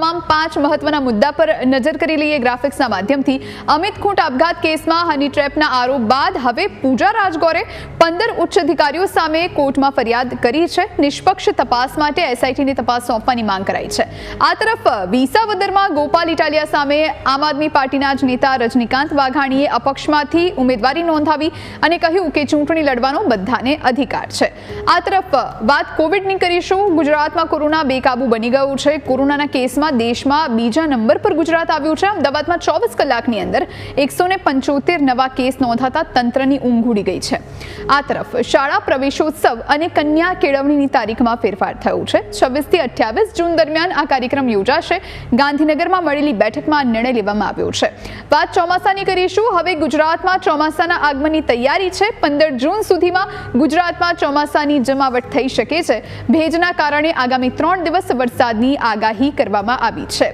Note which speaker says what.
Speaker 1: તમામ 5 મહત્વના મુદ્દા પર નજર કરી લઈએ ગ્રાફિક્સના માધ્યમથી। અમિત ખૂંટ આપઘાત કેસમાં હની ટ્રેપના આરોપ બાદ હવે પૂજા રાજગોરે 15 ઉચ્ચ અધિકારીઓ સામે કોર્ટમાં ફરિયાદ કરી છે। નિષ્પક્ષ તપાસ માટે એસઆઈટીને તપાસ સોંપવાની માંગ કરાઈ છે। આ તરફ વિસાવદરમાં ગોપાલ ઇટાલિયા સામે આમ આદમી પાર્ટીના જ નેતા રજનીકાંત વાઘાણીએ અપક્ષમાંથી ઉમેદવારી નોંધાવી અને કહ્યું કે ચૂંટણી લડવાનો બધાને અધિકાર છે। આ તરફ વાત કોવિડની કરીશું। ગુજરાતમાં કોરોના બેકાબુ બની ગયું છે। કોરોનાના કેસમાં દેશમાં બીજા નંબર પર ગુજરાત આવ્યું છે। અમદાવાદમાં 24 કલાકની અંદર 175 નવા કેસ નોંધાતા તંત્રની ઊંઘ ઉડી ગઈ છે। આ તરફ શાળા પ્રવેશોત્સવ અને કન્યા કેળવણીની તારીખમાં ફેરફાર થયો છે। 26 થી 28 જૂન દરમિયાન આ કાર્યક્રમ યોજાશે। ગાંધીનગરમાં મળેલી બેઠકમાં નિર્ણય લેવામાં આવ્યો છે। વાત ચોમાસાની કરીશું। હવે ગુજરાતમાં ચોમાસાના આગમનની તૈયારી છે। 15 જૂન સુધીમાં ગુજરાતમાં ચોમાસાની જમાવટ થઈ શકે છે। ભેજના કારણે આગામી 3 દિવસ વરસાદની આગાહી કરવામાં આવી છે।